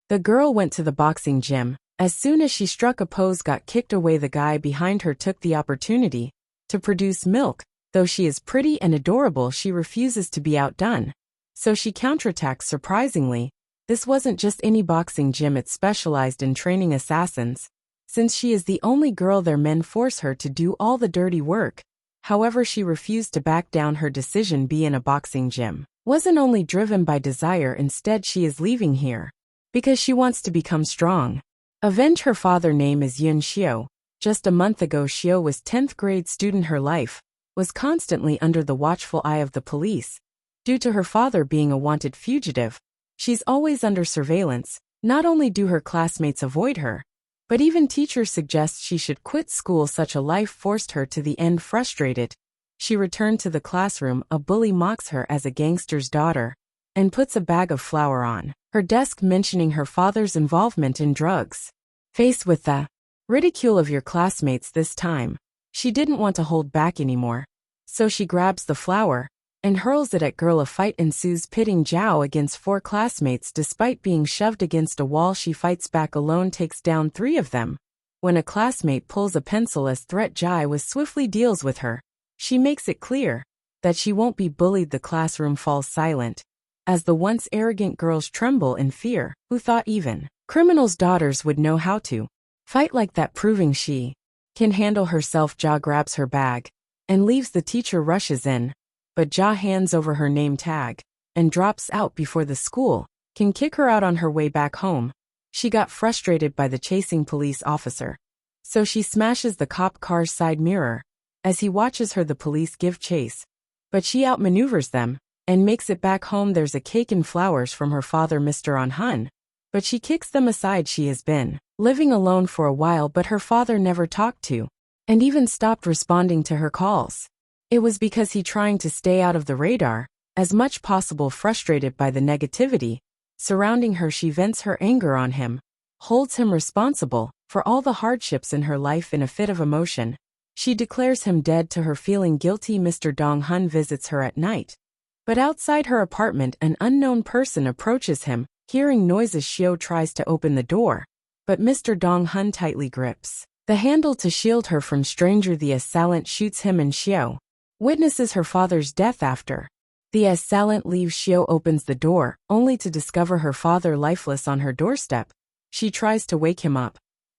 The girl went to the boxing gym. As soon as she struck a pose got kicked away, the guy behind her took the opportunity to produce milk. Though she is pretty and adorable, she refuses to be outdone. So she counterattacks surprisingly. This wasn't just any boxing gym, it specialized in training assassins. Since she is the only girl there, men force her to do all the dirty work. However, she refused to back down. Her decision be in a boxing gym wasn't only driven by desire, instead she is leaving here because she wants to become strong. Avenge her father. Name is Yun Xiao. Just a month ago, Xiao was 10th grade student. Her life was constantly under the watchful eye of the police. Due to her father being a wanted fugitive, she's always under surveillance. Not only do her classmates avoid her, but even teachers suggest she should quit school. Such a life forced her to the end. Frustrated, she returned to the classroom. A bully mocks her as a gangster's daughter and puts a bag of flour on her desk, mentioning her father's involvement in drugs. Faced with the ridicule of your classmates this time, she didn't want to hold back anymore. So she grabs the flour and hurls it at girl. A fight ensues, pitting Zhao against 4 classmates. Despite being shoved against a wall, she fights back alone, takes down 3 of them. When a classmate pulls a pencil as threat, Zhao swiftly deals with her. She makes it clear that she won't be bullied. The classroom falls silent as the once arrogant girls tremble in fear. Who thought even criminals' daughters would know how to fight like that, proving she can handle herself. Jia grabs her bag and leaves. The teacher rushes in, but Jia hands over her name tag and drops out before the school can kick her out. On her way back home, she got frustrated by the chasing police officer, so she smashes the cop car's side mirror. As he watches her, the police give chase, but she outmaneuvers them and makes it back home. There's a cake and flowers from her father, Mr. An Hun, but she kicks them aside. She has been living alone for a while, but her father never talked to and even stopped responding to her calls. It was because he trying to stay out of the radar as much possible. Frustrated by the negativity surrounding her, she vents her anger on him, holds him responsible for all the hardships in her life. In a fit of emotion, she declares him dead to her, feeling guilty. Mr. Dong Hun visits her at night, but outside her apartment an unknown person approaches him. Hearing noises, Xiao tries to open the door, but Mr. Dong Hun tightly grips the handle to shield her from stranger. The assailant shoots him and Xiao witnesses her father's death. After the assailant leaves, Xiao opens the door, only to discover her father lifeless on her doorstep. She tries to wake him up,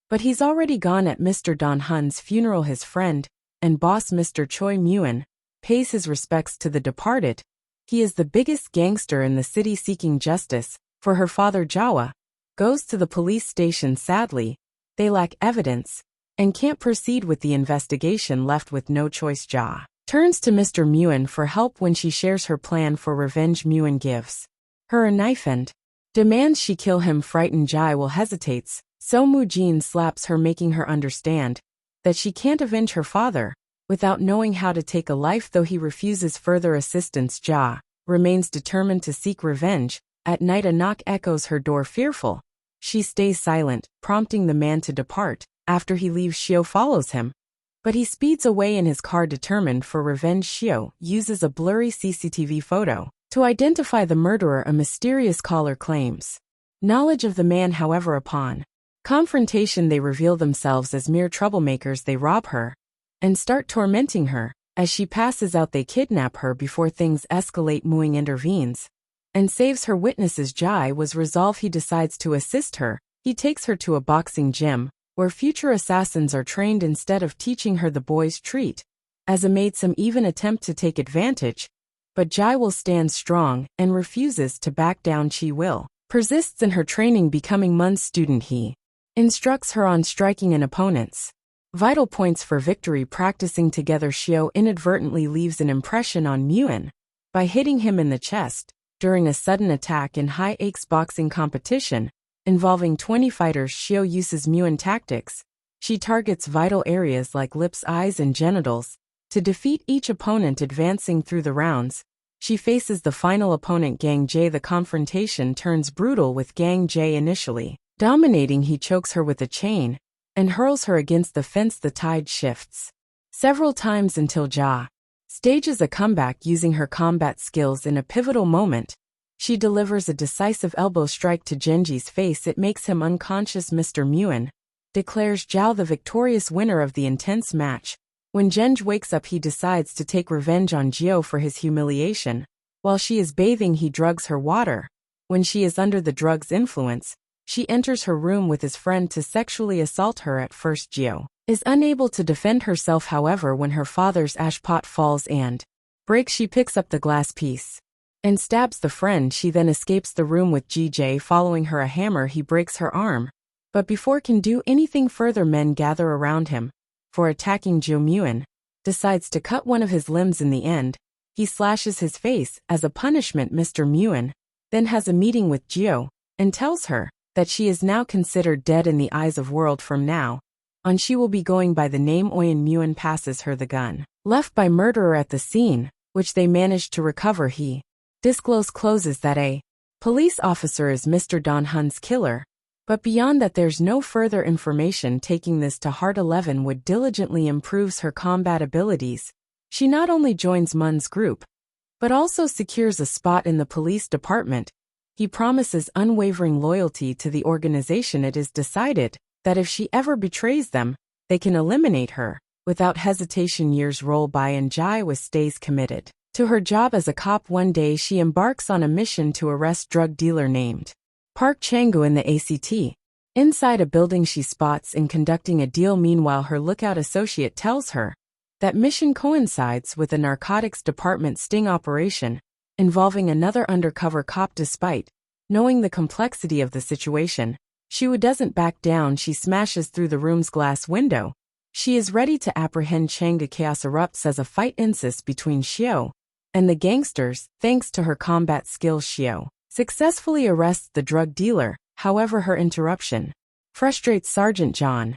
but he's already gone. At Mr. Don Hun's funeral, his friend and boss Mr. Choi Muen pays his respects to the departed. He is the biggest gangster in the city, seeking justice for her father. Jawa goes to the police station. Sadly, they lack evidence and can't proceed with the investigation. Left with no choice, Ja turns to Mr. Muen for help. When she shares her plan for revenge, Muen gives her a knife and demands she kill him. Frightened, Jai will hesitates, so Mujin slaps her, making her understand that she can't avenge her father without knowing how to take a life. Though he refuses further assistance, Ja remains determined to seek revenge. At night, a knock echoes her door. Fearful, she stays silent, prompting the man to depart. After he leaves, Xiao follows him, but he speeds away in his car. Determined for revenge, Xiao uses a blurry CCTV photo to identify the murderer. A mysterious caller claims knowledge of the man. However, upon confrontation, they reveal themselves as mere troublemakers. They rob her and start tormenting her. As she passes out, they kidnap her. Before things escalate, Muing intervenes and saves her. Witnesses Jai was resolved. He decides to assist her. He takes her to a boxing gym where future assassins are trained. Instead of teaching her, the boys treat as a maid. Some even attempt to take advantage, but Jai will stand strong and refuses to back down. Chi will persists in her training, becoming Mun's student. He instructs her on striking an opponent's vital points for victory. Practicing together, Xiao inadvertently leaves an impression on Muen by hitting him in the chest during a sudden attack in high stakes boxing competition involving 20 fighters. Xiao uses Muen tactics. She targets vital areas like lips, eyes, and genitals to defeat each opponent. Advancing through the rounds, she faces the final opponent, Gang Jie. The confrontation turns brutal, with Gang Jie initially dominating. He chokes her with a chain and hurls her against the fence. The tide shifts several times until Ja stages a comeback using her combat skills. In a pivotal moment, She delivers a decisive elbow strike to Genji's face. It makes him unconscious. Mr. Muin declares Zhao the victorious winner of the intense match. When Genji wakes up, he decides to take revenge on Jiao for his humiliation. While she is bathing, he drugs her water. When she is under the drug's influence, she enters her room with his friend to sexually assault her. At first, Jiao is unable to defend herself. However, when her father's ash pot falls and breaks, she picks up the glass piece and stabs the friend. She then escapes the room with GJ following her. A hammer, he breaks her arm. But before can do anything further, men gather around him. For attacking Jiao, Muin decides to cut one of his limbs. In the end, he slashes his face as a punishment. Mr. Muin then has a meeting with Jiao and tells her that she is now considered dead in the eyes of world. From now on, she will be going by the name Oyen. Muin passes her the gun left by murderer at the scene, which they managed to recover. He discloses that a police officer is Mr. Don Hun's killer, but beyond that there's no further information. Taking this to heart, 11 would diligently improves her combat abilities. She not only joins Mun's group, but also secures a spot in the police department. He promises unwavering loyalty to the organization. It is decided that if she ever betrays them, they can eliminate her. Without hesitation, years roll by and Jai stays committed to her job as a cop. One day she embarks on a mission to arrest drug dealer named Park Chang-gu in the ACT. Inside a building she spots in conducting a deal. Meanwhile, her lookout associate tells her that mission coincides with a narcotics department sting operation involving another undercover cop. Despite knowing the complexity of the situation, Xiu doesn't back down. She smashes through the room's glass window. She is ready to apprehend Chang. Chaos erupts as a fight insists between Xiu and the gangsters. Thanks to her combat skills, Xiu successfully arrests the drug dealer. However, her interruption frustrates Sergeant John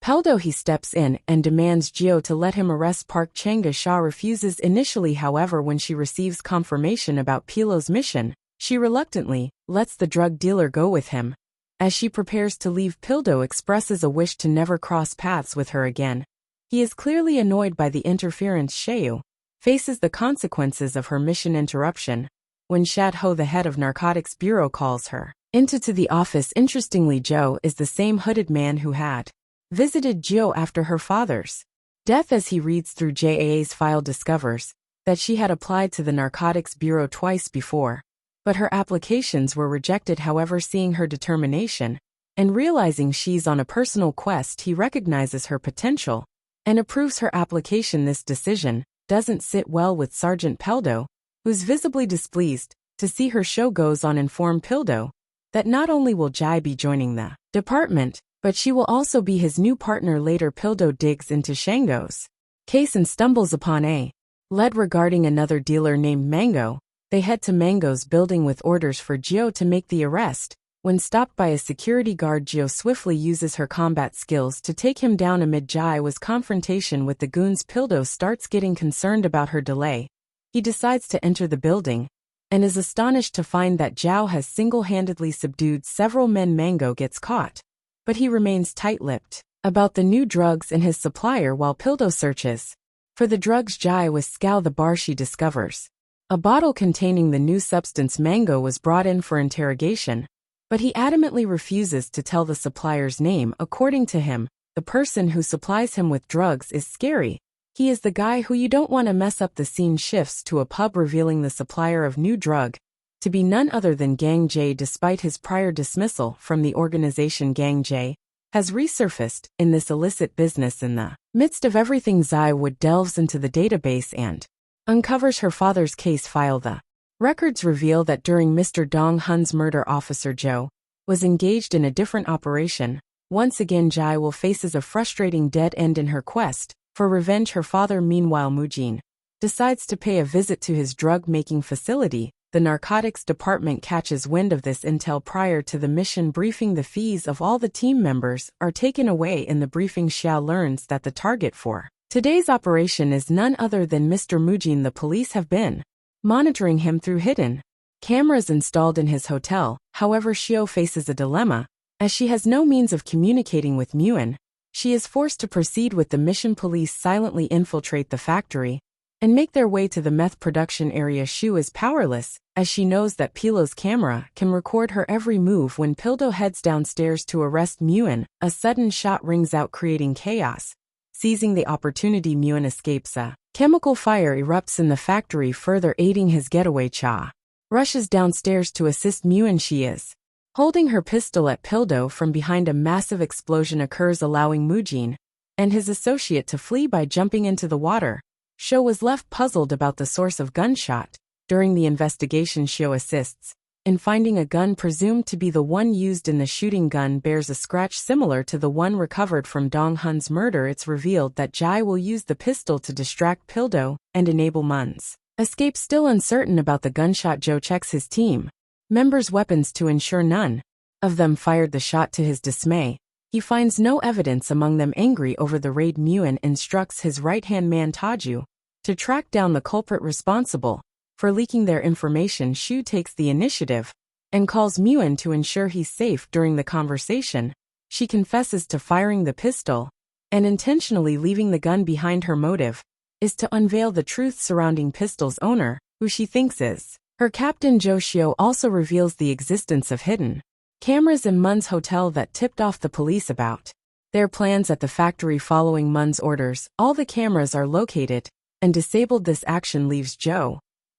Peldo. He steps in and demands Jiao to let him arrest Park Chang. Xia refuses initially. However, when she receives confirmation about Pilo's mission, she reluctantly lets the drug dealer go with him. As she prepares to leave, Pildo expresses a wish to never cross paths with her again. He is clearly annoyed by the interference. Xiu faces the consequences of her mission interruption when Shat Ho, the head of Narcotics Bureau, calls her into the office. Interestingly, Zhou is the same hooded man who had visited Jiao after her father's death. As he reads through JAA's file, discovers that she had applied to the Narcotics Bureau twice before, but her applications were rejected. However, seeing her determination and realizing she's on a personal quest, he recognizes her potential and approves her application. This decision doesn't sit well with Sergeant Peldo, who's visibly displeased to see her. Show goes on inform Pildo that not only will Jai be joining the department, but she will also be his new partner. Later, Pildo digs into Shango's case and stumbles upon a lead regarding another dealer named Mango. They head to Mango's building with orders for Jiao to make the arrest. When stopped by a security guard, Jiao swiftly uses her combat skills to take him down. Amid Jai's confrontation with the goons, Pildo starts getting concerned about her delay. He decides to enter the building and is astonished to find that Zhao has single-handedly subdued several men. Mango gets caught, but he remains tight-lipped about the new drugs and his supplier. While Pildo searches for the drugs, Jai scour the bar. She discovers a bottle containing the new substance. Mango was brought in for interrogation, but he adamantly refuses to tell the supplier's name. According to him, the person who supplies him with drugs is scary. He is the guy who you don't want to mess up. The scene shifts to a pub, revealing the supplier of new drug to be none other than Gang J. Despite his prior dismissal from the organization, Gang J has resurfaced in this illicit business. In the midst of everything, Zai Wood delves into the database and uncovers her father's case file. The records reveal that during Mr. Dong Hun's murder, Officer Zhou was engaged in a different operation. Once again, Jai faces a frustrating dead end in her quest for revenge. Her father, meanwhile, Mujin, decides to pay a visit to his drug-making facility. The narcotics department catches wind of this intel prior to the mission briefing. The fees of all the team members are taken away. In the briefing, Xiao learns that the target for today's operation is none other than Mr. Mujin. The police have been monitoring him through hidden cameras installed in his hotel. However, Xiao faces a dilemma. As she has no means of communicating with Muin, she is forced to proceed with the mission. Police silently infiltrate the factory and make their way to the meth production area. Shu is powerless, as she knows that Pilo's camera can record her every move. When Pildo heads downstairs to arrest Muen, a sudden shot rings out, creating chaos. Seizing the opportunity, Muen escapes. A chemical fire erupts in the factory, further aiding his getaway. Cha rushes downstairs to assist Muen. She is holding her pistol at Pildo from behind. A massive explosion occurs, allowing Mujin and his associate to flee by jumping into the water. Sho was left puzzled about the source of gunshot. During the investigation, Sho assists in finding a gun presumed to be the one used in the shooting. Gun bears a scratch similar to the one recovered from Dong Hun's murder. It's revealed that Jai will use the pistol to distract Pildo and enable Mun's escape. Still uncertain about the gunshot, Joe checks his team members' weapons to ensure none of them fired the shot. To his dismay, he finds no evidence among them. Angry over the raid, Muen instructs his right-hand man Taju to track down the culprit responsible for leaking their information. Shu takes the initiative and calls Muen to ensure he's safe. During the conversation, she confesses to firing the pistol and intentionally leaving the gun behind. Her motive is to unveil the truth surrounding pistol's owner, who she thinks is her captain. Jo Shio also reveals the existence of hidden cameras in Mun's hotel that tipped off the police about their plans at the factory. Following Mun's orders, all the cameras are located and disabled. This action leaves Joe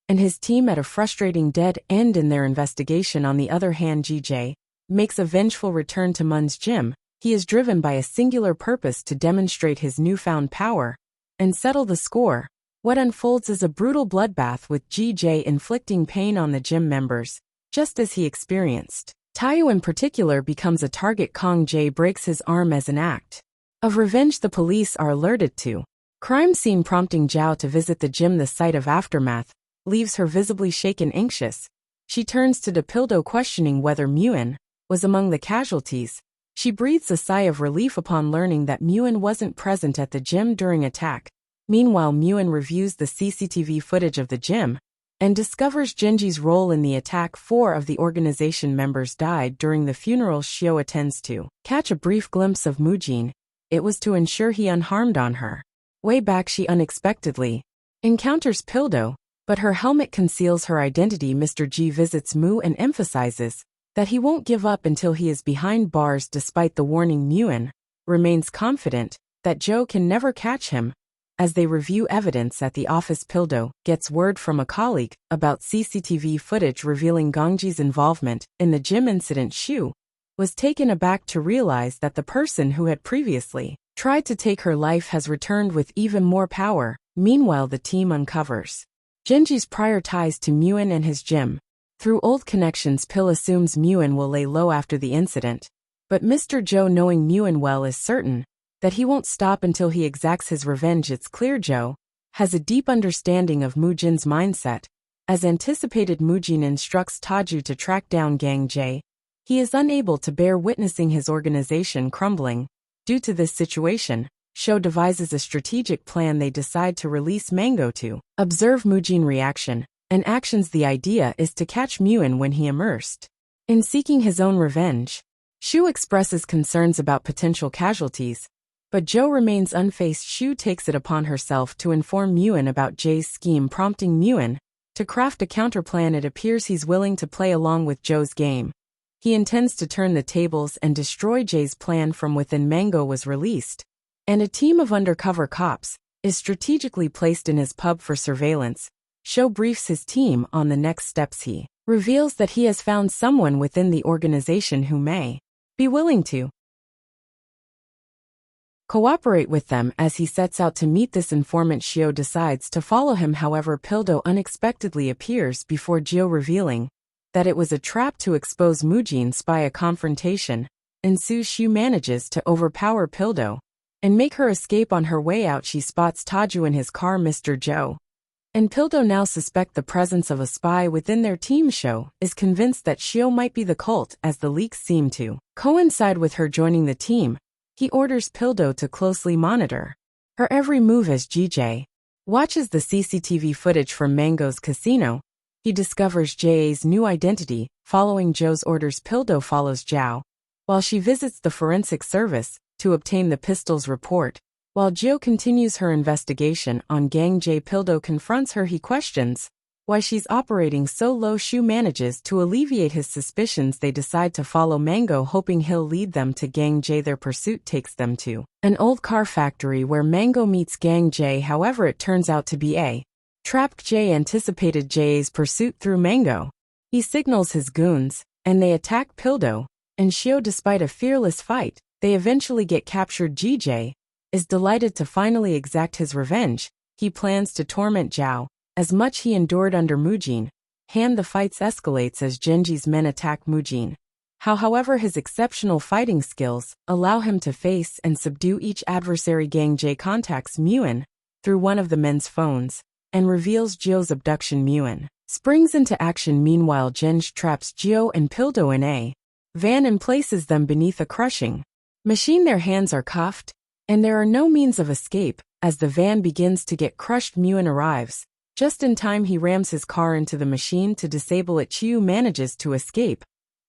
and his team at a frustrating dead end in their investigation. On the other hand, GJ makes a vengeful return to Mun's gym. He is driven by a singular purpose to demonstrate his newfound power and settle the score. What unfolds is a brutal bloodbath, with GJ inflicting pain on the gym members, just as he experienced. Tayu in particular becomes a target. Kong Jae breaks his arm as an act of revenge. The police are alerted to crime scene, prompting Zhao to visit the gym. The sight of aftermath leaves her visibly shaken, anxious. She turns to Pildo, questioning whether Muen was among the casualties. She breathes a sigh of relief upon learning that Muen wasn't present at the gym during attack. Meanwhile, Muen reviews the CCTV footage of the gym and discovers Genji's role in the attack. 4 of the organization members died during the funeral. Shio attends to catch a brief glimpse of Mujin. It was to ensure he unharmed. On her way back, she unexpectedly encounters Pildo, but her helmet conceals her identity. Mr. G visits Mu and emphasizes that he won't give up until he is behind bars. Despite the warning, Muen remains confident that Joe can never catch him. As they review evidence at the office, Pildo gets word from a colleague about CCTV footage revealing Gongji's involvement in the gym incident. Shu was taken aback to realize that the person who had previously tried to take her life has returned with even more power. Meanwhile, the team uncovers Genji's prior ties to Muen and his gym. Through old connections, Pil assumes Muen will lay low after the incident. But Mr. Joe, knowing Muen well, is certain that he won't stop until he exacts his revenge. It's clear Joe has a deep understanding of Mujin's mindset. As anticipated, Mujin instructs Taju to track down Gang Jae. He is unable to bear witnessing his organization crumbling. Due to this situation, Sho devises a strategic plan. They decide to release Mango to observe Mujin reaction and actions. The idea is to catch Muen when he immersed in seeking his own revenge. Shu expresses concerns about potential casualties, but Joe remains unfazed. Shu takes it upon herself to inform Muen about Jae's scheme, prompting Muen to craft a counterplan. It appears he's willing to play along with Joe's game. He intends to turn the tables and destroy Jae's plan from within. Mango was released, and a team of undercover cops is strategically placed in his pub for surveillance. Sho briefs his team on the next steps. He reveals that he has found someone within the organization who may be willing to cooperate with them. As he sets out to meet this informant, Shio decides to follow him. However, Pildo unexpectedly appears before Gio, revealing that it was a trap to expose Mujin. Spy. A confrontation ensues. Shu manages to overpower Pildo and make her escape. On her way out, she spots Taju in his car. Mr. Joe and Pildo now suspect the presence of a spy within their team. Sho is convinced that Shio might be the cult, as the leaks seem to coincide with her joining the team. He orders Pildo to closely monitor her every move. As GJ watches the CCTV footage from Mango's casino, he discovers Jae's new identity. Following Joe's orders, Pildo follows Zhao while she visits the forensic service to obtain the pistol's report. While Jio continues her investigation on Gang Jae, Pildo confronts her. He questions why she's operating so low. Shu manages to alleviate his suspicions. They decide to follow Mango, hoping he'll lead them to Gang Jae. Their pursuit takes them to an old car factory where Mango meets Gang Jae. However, it turns out to be a trap. Jae anticipated Jae's pursuit through Mango. He signals his goons, and they attack Pildo and Shio. Despite a fearless fight, they eventually get captured. Jae is delighted to finally exact his revenge. He plans to torment Zhao as much he endured under Mujin. The fights escalates as Genji's men attack Mujin. However, his exceptional fighting skills allow him to face and subdue each adversary. Gang Jae contacts Muin through one of the men's phones and reveals Jio's abduction. Muin springs into action. Meanwhile, Genji traps Jio and Pildo in a van and places them beneath a crushing machine. Their hands are cuffed, and there are no means of escape. As the van begins to get crushed, Muin arrives just in time. He rams his car into the machine to disable it. Chiu manages to escape,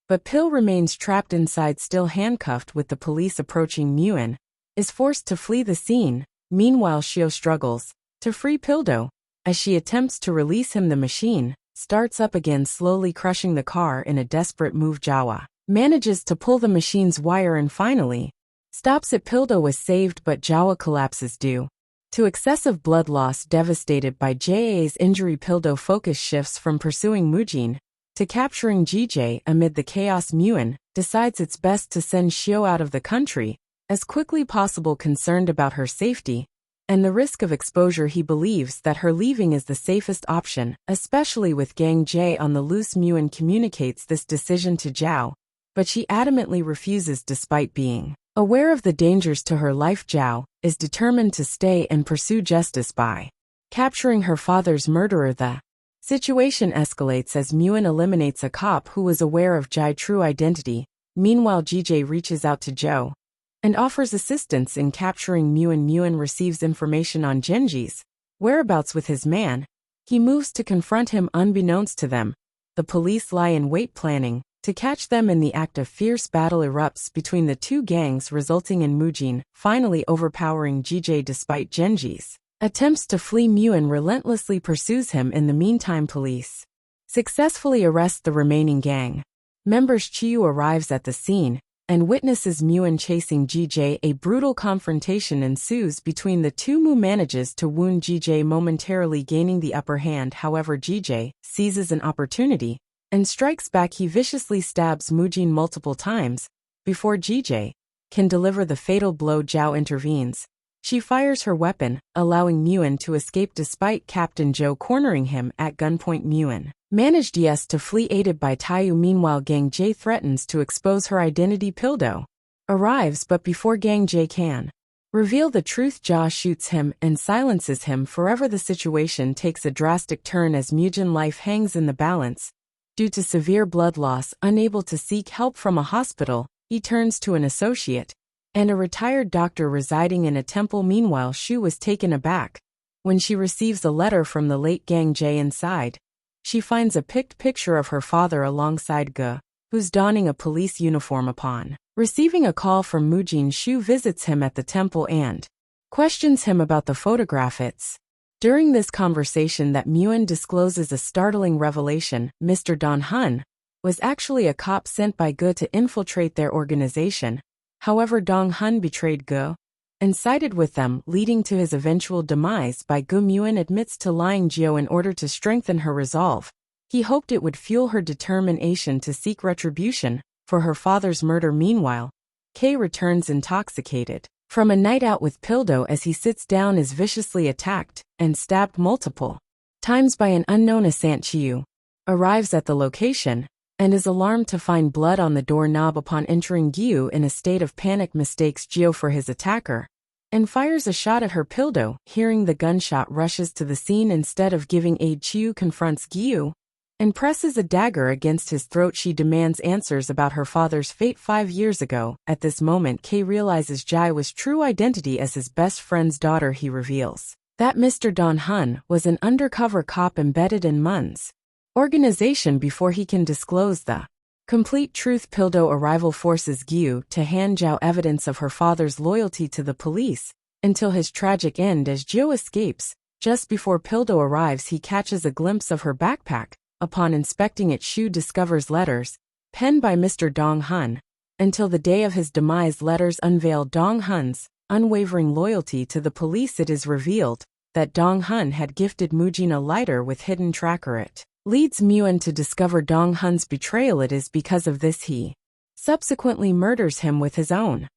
but Pil remains trapped inside, still handcuffed. With the police approaching, Muin is forced to flee the scene. Meanwhile, Shio struggles to free Pildo. As she attempts to release him, the machine starts up again, slowly crushing the car. In a desperate move, Jawa manages to pull the machine's wire and finally stops it. Pildo was saved, but Jawa collapses due to excessive blood loss. Devastated by Ja's injury, Pildo focus shifts from pursuing Mujin to capturing GJ. Amid the chaos, Muin decides it's best to send Shio out of the country as quickly possible. Concerned about her safety and the risk of exposure, he believes that her leaving is the safest option, especially with Gang Jae on the loose. Muin communicates this decision to Zhao, but she adamantly refuses. Despite being aware of the dangers to her life, Zhao is determined to stay and pursue justice by capturing her father's murderer. The situation escalates as Muin eliminates a cop who was aware of Jai's true identity. Meanwhile, GJ reaches out to Zhou and offers assistance in capturing Muin. Muin receives information on Genji's whereabouts with his man. He moves to confront him. Unbeknownst to them, the police lie in wait, planning to catch them. In the act, a fierce battle erupts between the two gangs, resulting in Mujin finally overpowering GJ. Despite Genji's attempts to flee, Muin relentlessly pursues him. In the meantime, police successfully arrest the remaining gang members. Chiyu arrives at the scene and witnesses Muin chasing GJ. A brutal confrontation ensues between the two. Mu manages to wound GJ, momentarily gaining the upper hand. However, GJ seizes an opportunity and strikes back. He viciously stabs Mujin multiple times before GJ can deliver the fatal blow. Zhao intervenes. She fires her weapon, allowing Muin to escape despite Captain Zhou cornering him at gunpoint. Muin managed to flee, aided by Taiyu. Meanwhile, Gang Jae threatens to expose her identity. Pildo arrives, but before Gang Jae can reveal the truth, Jia shoots him and silences him forever. The situation takes a drastic turn as Mujin's life hangs in the balance. Due to severe blood loss, unable to seek help from a hospital, he turns to an associate and a retired doctor residing in a temple. Meanwhile, Shu was taken aback when she receives a letter from the late Gang Jae. Inside, she finds a picked picture of her father alongside Ge, who's donning a police uniform. Upon receiving a call from Mujin, Shu visits him at the temple and questions him about the photograph. It's during this conversation that Muin discloses a startling revelation. Mr. Don Hun was actually a cop sent by Ge to infiltrate their organization. However, Dong Hun betrayed Ge and sided with them, leading to his eventual demise. By Ge, Muin admits to lying Jio in order to strengthen her resolve. He hoped it would fuel her determination to seek retribution for her father's murder. Meanwhile, Kei returns intoxicated from a night out with Pildo. As he sits down, is viciously attacked and stabbed multiple times by an unknown assailant. Chiyu arrives at the location and is alarmed to find blood on the doorknob. Upon entering, Gyu, in a state of panic, mistakes Jio for his attacker and fires a shot at her. Pildo, hearing the gunshot, rushes to the scene. Instead of giving aid, Chiyu confronts Gyu and presses a dagger against his throat. She demands answers about her father's fate 5 years ago. At this moment, Kei realizes Jai was true identity as his best friend's daughter. He reveals that Mr. Don Hun was an undercover cop embedded in Mun's organization before he can disclose the complete truth. Pildo arrival forces Gyu to hand Zhao evidence of her father's loyalty to the police until his tragic end as Jio escapes. Just before Pildo arrives, he catches a glimpse of her backpack. Upon inspecting it, Shu discovers letters, penned by Mr. Dong Hun. Until the day of his demise, letters unveil Dong Hun's unwavering loyalty to the police. It is revealed that Dong Hun had gifted Mujin a lighter with hidden tracker. It leads Muen to discover Dong Hun's betrayal. It is because of this he subsequently murders him with his own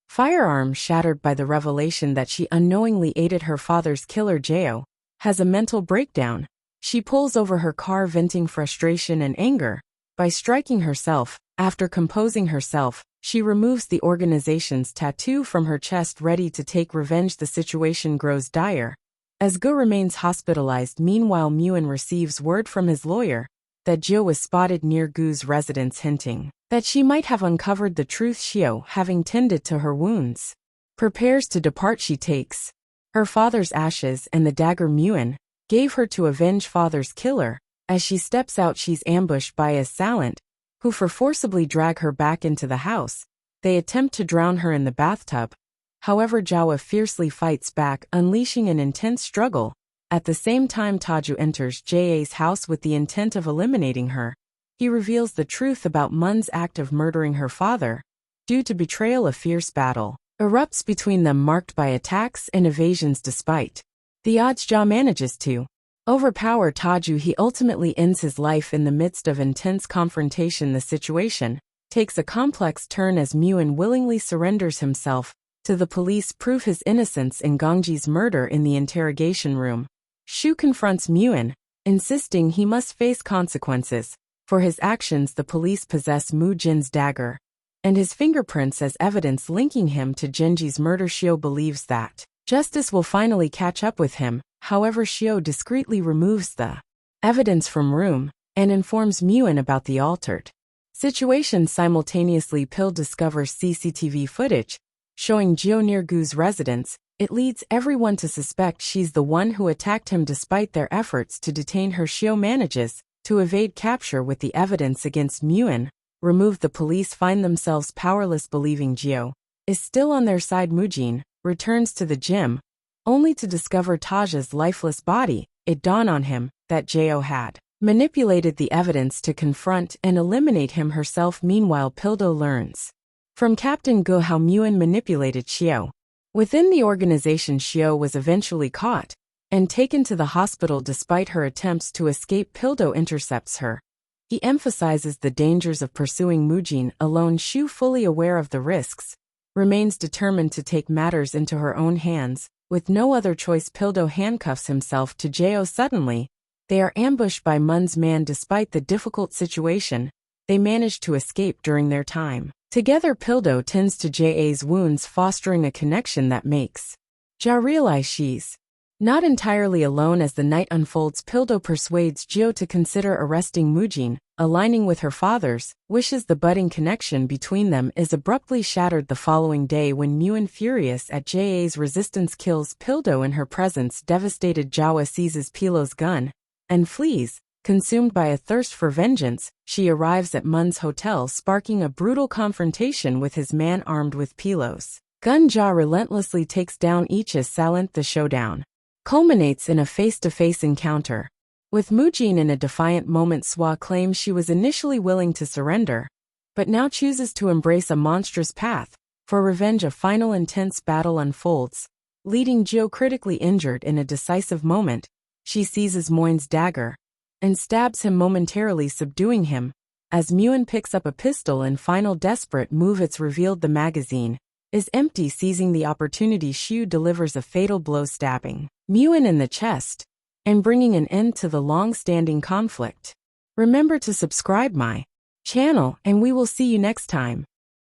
firearm. Shattered by the revelation that she unknowingly aided her father's killer, Jio has a mental breakdown. She pulls over her car, venting frustration and anger by striking herself. After composing herself, she removes the organization's tattoo from her chest, ready to take revenge. The situation grows dire as Gu remains hospitalized. Meanwhile, Muen receives word from his lawyer that Jio was spotted near Gu's residence, hinting that she might have uncovered the truth. Xiao, having tended to her wounds, prepares to depart. She takes her father's ashes and the dagger Muen gave her to avenge father's killer. As she steps out, she's ambushed by a assailant who forcibly drag her back into the house. They attempt to drown her in the bathtub. However, Jawa fiercely fights back, unleashing an intense struggle. At the same time, Taju enters Ja's house with the intent of eliminating her. He reveals the truth about Mun's act of murdering her father. Due to betrayal, a fierce battle erupts between them, marked by attacks and evasions. Despite the odds, Ja manages to overpower Taju. He ultimately ends his life in the midst of intense confrontation. The situation takes a complex turn as Muen willingly surrenders himself to the police, prove his innocence in Gongji's murder. In the interrogation room, Shu confronts Muen, insisting he must face consequences for his actions. The police possess Mu Jin's dagger and his fingerprints as evidence linking him to Genji's murder. Xiao believes that justice will finally catch up with him. However, Xiao discreetly removes the evidence from room and informs Muen about the altered situation. Simultaneously, Pil discovers CCTV footage showing Jio near Gu's residence. It leads everyone to suspect she's the one who attacked him. Despite their efforts to detain her, Xiao manages to evade capture with the evidence against Muen removed. The police find themselves powerless, believing Jio is still on their side. Mujin returns to the gym, only to discover Taja's lifeless body. It dawned on him that Jio had manipulated the evidence to confront and eliminate him herself. Meanwhile, Pildo learns from Captain Gu how Muen manipulated Xiao. Within the organization, Xiao was eventually caught and taken to the hospital. Despite her attempts to escape, Pildo intercepts her. He emphasizes the dangers of pursuing Mujin alone. Shu, fully aware of the risks, remains determined to take matters into her own hands. With no other choice, Pildo handcuffs himself to Jio. Suddenly, they are ambushed by Mun's man. Despite the difficult situation, they manage to escape. During their time together, Pildo tends to Ja's wounds, fostering a connection that makes Ja realize she's not entirely alone. As the night unfolds, Pildo persuades Jio to consider arresting Mujin, aligning with her father's wishes. The budding connection between them is abruptly shattered the following day when Muen, furious at Ja's resistance, kills Pildo in her presence. Devastated, Jawa seizes Pilo's gun and flees. Consumed by a thirst for vengeance, she arrives at Mun's hotel, sparking a brutal confrontation with his man armed with Pilo's gun. Ja relentlessly takes down each assailant. The showdown culminates in a face-to-face encounter with Mujin. In a defiant moment, Swa claims she was initially willing to surrender, but now chooses to embrace a monstrous path for revenge. A final intense battle unfolds, leading Jio, critically injured in a decisive moment. She seizes Muen's dagger and stabs him, momentarily subduing him. As Muen picks up a pistol in final desperate move, it's revealed the magazine is empty. Seizing the opportunity, Shu delivers a fatal blow, stabbing Muen in the chest and bringing an end to the long-standing conflict. Remember to subscribe my channel, and we will see you next time.